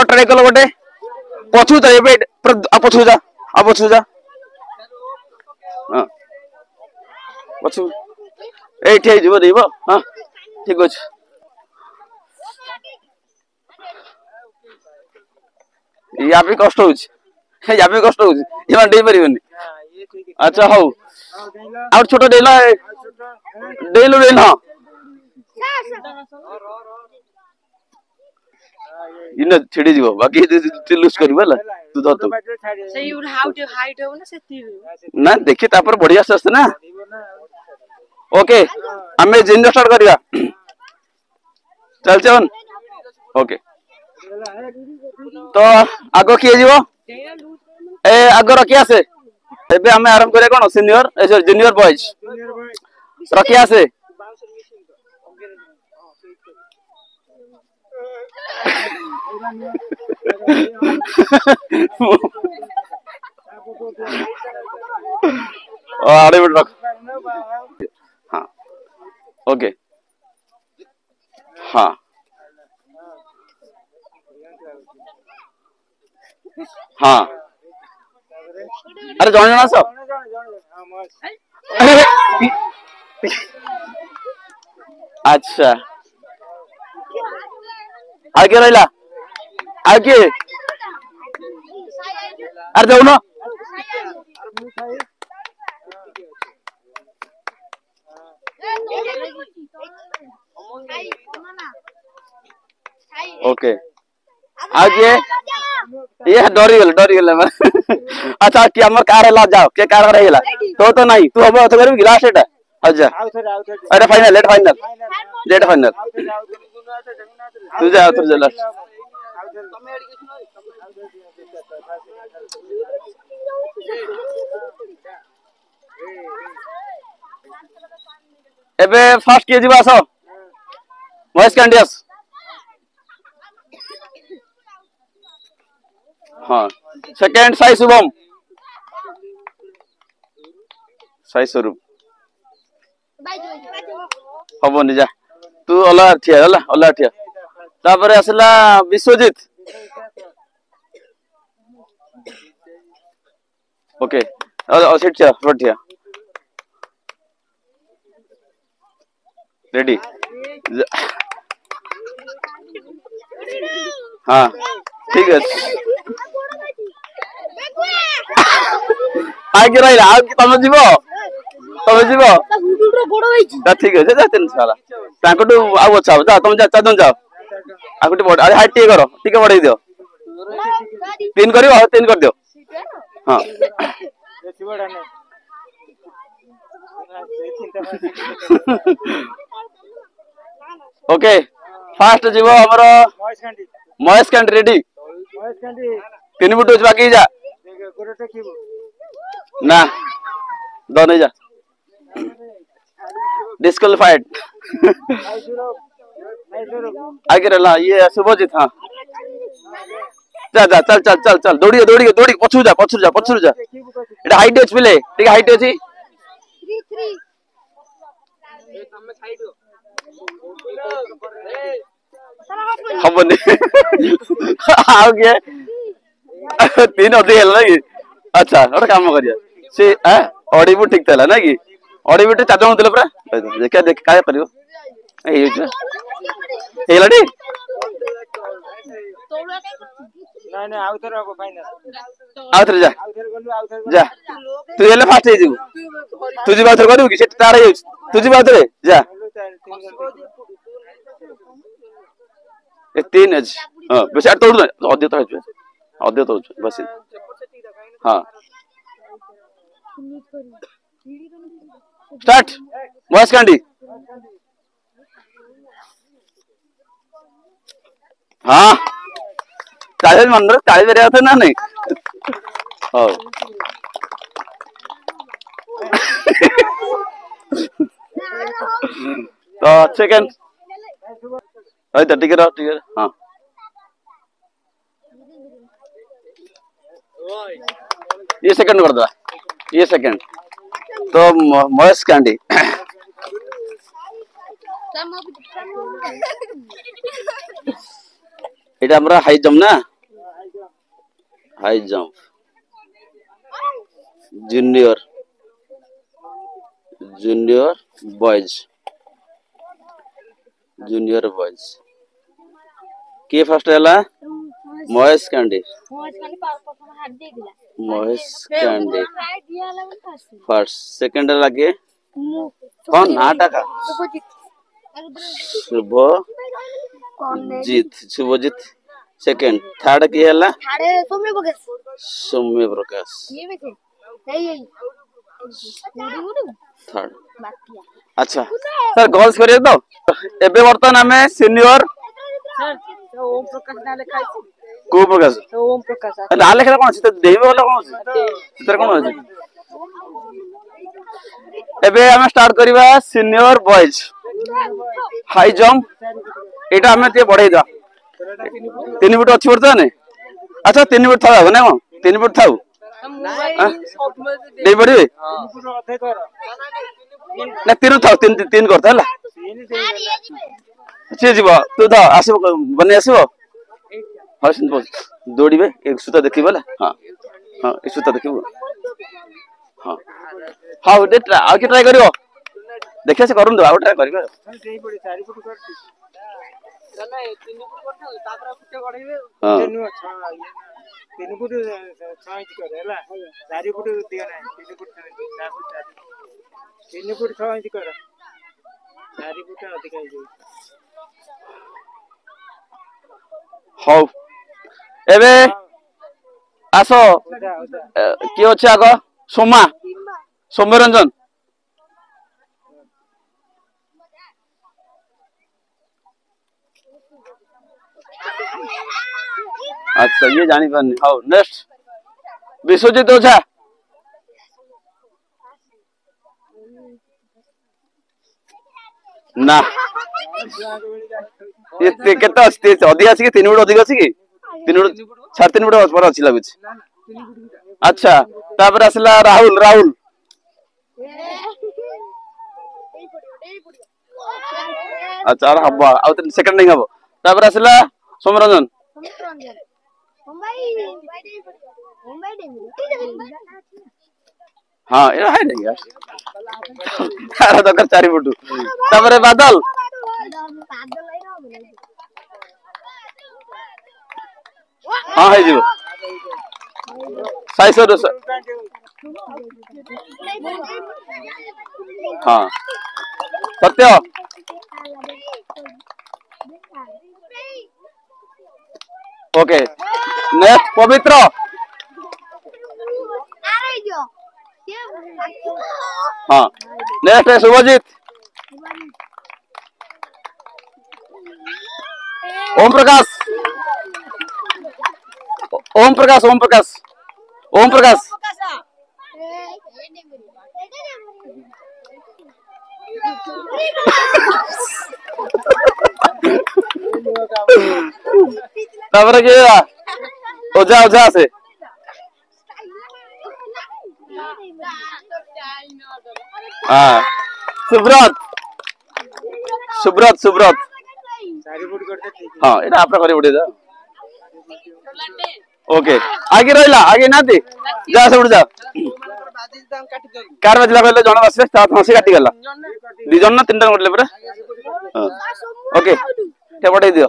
और ट्राई कल गोटे पछू जा पछू जा आ पछू जा पछू ये जीव देव हाँ ठीक अच्छे या भी कष्ट हो कष्ट हो अच्छा हौ आउट छोटो डेला डेलो डेल हाँ इन छिड़ी जीव बाकी लूज कर तू धर ना देखी तापर बढ़िया से आस्ते ना ओके हमें जिन स्टार्ट करिया चल चल ओके तो आगो किए जीव ए आगो रखी आसे एबे हमें आरंभ करिया कोन सीनियर जूनियर बॉयज रखी आसे आड़े मिनट रख हाँ ओके हाँ हाँ अरे जन जन सब अच्छा आगे रहा आगे अरे जाऊ ना ओके आगे ये डरी गल अच्छा कि हमर कार है जाओ के कार रहेला तो नहीं तू अब तो करू लास्ट एटा अच्छा अरे फाइनल लेट फाइनल तू जा लास्ट एबे फर्स्ट के जीवा आसो महेश कैंडियस हाँ सेकंड साई शुभम साई स्वरूप हबनी जा तू अलग ठिया हला अलग ठिया तापर आसला विश्वजीत ओके सेट ठिया फ्रंट ठिया रेडी हाँ ठीक है आगे रहा आगे तुम जीव ठीक है जाते साला आउ अच्छा जा तुम जा चार जाओ आगे बढ़ अरे हाइट करो टे बढ़े दियो 3 कर 3 कर दियो हाँ ओके फास्ट जीव हमर महेश कैंडी रेडी 3 मिनट बाकी जा ना दो नहीं जा डिस्क्वालिफाइड आगे रहा ये शुभजीत हाँ जा जा चल चल चल चल दौड़ी पछू जा एटा हाइट अछि पिले ठीक हाइट अछि हबनी आउ के 3 अधिक हेल ना कि अच्छा गोटे काम करिया से ऑडिबो ठीक था ना कि ऑडिबो 4 जन देले पूरा देखा देख काय करियो ए हेलाडी नहीं आउथर हो फाइनल आउथर जा तू एले फास्ट हे जीव तू जी बाउथर करू कि से तार हे तू जी बाउथर जा ए 3 अज हां बस यार तोड़ अद्य तो बस हां स्टार्ट महेश कैंडी हाँ चालीस मन चालीस बेरिया थे ना नहीं तो सेकंड तो ठीक है हाँ ये सेकंड कर दो ये सेकंड तो महेश कैंडी এটা আমরা হাই জম না high jump junior junior boys junior boys किए फर्स्ट है महेश कांडी महेश कांडी फर्स्ट सेकंड लगे कौन नाटा का शुभजीत सेकंड थर्ड की है सौम्य प्रकाश थर्ड अच्छा सर गर्ल्स करिए तो एबे वर्तमान हमें सीनियर ओम प्रकाश ना लिखा है को प्रकाश ओम प्रकाश ना लेखा कौन से देबे वाला कौन से चित्र कौन है एबे हमें स्टार्ट करिबा सीनियर बॉयज हाई जंप एटा हमें ते बढ़ाई दा 3 फुट अच्छी वर्तमान अच्छा 3 फुट था ना कौन 3 फुट थाउ दे पड़े ना 3 था 3 करता है सी जीव तू धा आसो बने आसो हाँ सुन दौड़े एक सूता देखी बोला हाँ हाँ एक सूता देखी हाँ हाँ आ ट्राई करियो देखिए से करूँ आउ ट्राई करियो हाँ 3 फुट 6 इंच कर हैला 4 फुट दिया ना 3 फुट 3 फुट 6 इंच कर 4 फुट अधिक है हाउ एबे आसो कि अछि आग सोमा सौम्यरंजन अच्छा ये जानी पानी हाउ नेक्स्ट विश्वजीत ओझा ना ये केते अस्ति अधिक अछि कि 3 फुट अधिक अछि कि 3 फुट 3.5 फुट पर अछि लागुछ अच्छा तापर असला राहुल राहुल अच्छा हबा आ सेकंड नहीं हबो तापर असला सोमरंजन हाँ ये है नहीं यार तारा तो कर 4 फुट तापर बादल हाँ है जीव साइज और हाँ सत्य ओके नेक्स्ट पवित्र हाँ नेक्स्ट है शुभजीत ओम प्रकाश ओम प्रकाश ओम प्रकाश ओम प्रकाश तापर के ओझा ओझा से हाँ सुब्रत सुब्रत सुब्रत हाँ ये आप उठे जा ओके आगे रहा आगे ना दे जा सब जा कार बजला कहले जण बसले साथ हंसी काटी गला दि जण ना 3 टन करले पूरा ओके ते पठे दियो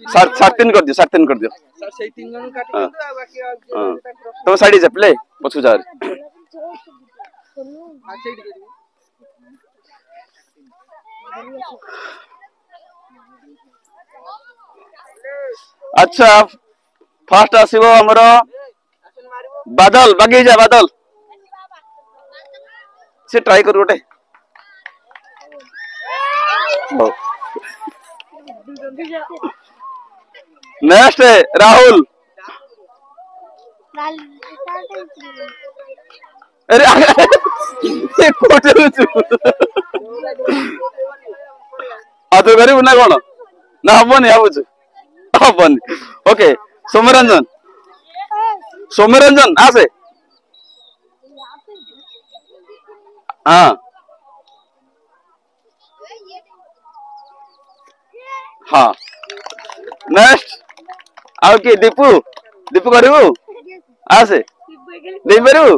3.5 कर दियो 3.5 कर दियो सर से 3 जण काटी दो आ बाकी तुम साइड से प्ले पछु जा अच्छा फास्ट आसीबो हमरो बादल बागी जा बादल से ट्राई कर गोटे नेक्स्ट है राहुल अरे से कोटे आतो गरीब ना कोन ना हबनी हबुछ हबनी ओके सोमरंजन सोमरंजन आसे हाँ हाँ नेक्स्ट आउ के दीपू दीपू करू आसे नहीं पारू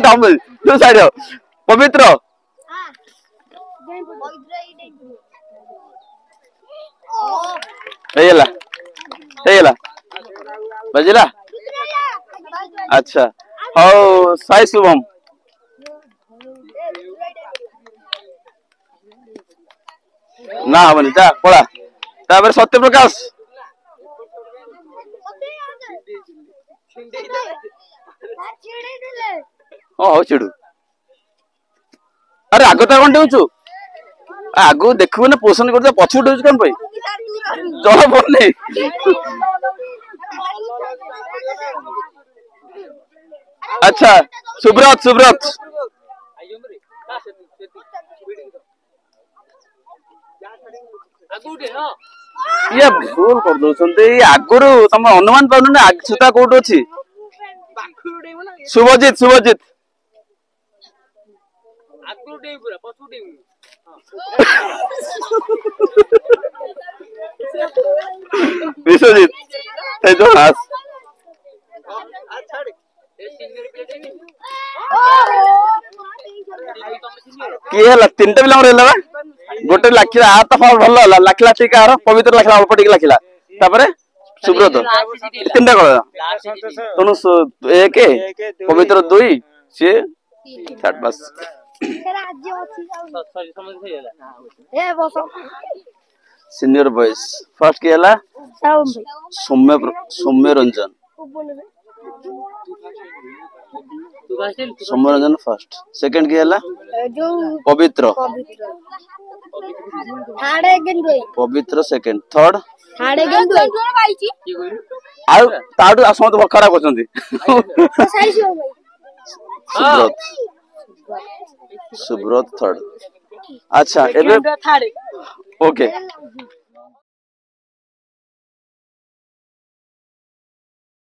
डबल तू साइड हो पवित्र हेला हेला बजिला अच्छा हौ साई शुभम ना हबनी जा पड़ा तापर सत्य प्रकाश हो चिड़ू अरे आग तो कौन डेउचु आगु देखबो ना पोषण करते पछु डेउचु कम पई जला पड़ने अच्छा सुब्रत सुब्रत ये भूल कर दोसंते आगुरु तम अनुमान पाउनु ना सुता कोट अछि शुभजीत शुभजीत विश्वजीत ते जो हास की हला तीनटा बिला रहला गोटे लाखिला आ त भल हला लाखिला ठीक आरो पवित्र लाखिला अल्प टिक लाखिला तापरे सुब्रत तीनटा कळ तनु एक पवित्र दुई से थर्ड बस सीनियर बॉयज फर्स्ट के हला सौम्य रंजन सौम्य रंजन फर्स्ट सेकंड के हला पवित्र पवित्र सेकंड थर्ड आउ ताडू असमत खराब करछंती सुब्रत सुब्रत थर्ड अच्छा एबे ओके